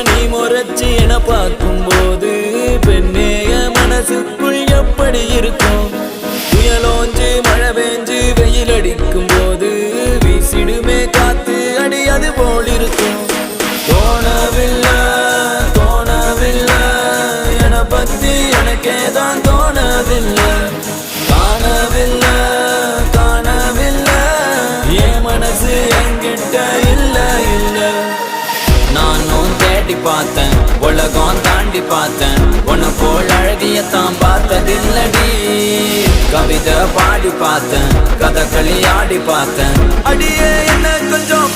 நீ முறைச்சி என பார்க்கும்போது பெண்ணேய மனசுக்குள் எப்படி இருக்கும்? புயலோஞ்சு மழை பெஞ்சு வெயில் அடிக்கும் போது வீசிடுமே காத்து அடி அது போல் இருக்கும். தோணவில்லை தோணவில்லை என பத்தி எனக்கேதான் தோணவில்லை. காணவில்லை காணவில்லை என் மனசு என்கிட்ட இல்ல இல்ல. நானும் தேடி பார்த்தேன் உலகம் தாண்டி பார்த்தேன் உன்னை போல் அழகியத்தான் பார்த்ததில்லடி. கவிதை பாடி பார்த்தேன் கதகளி ஆடி பார்த்தேன் அடியே என்ன கொஞ்சம்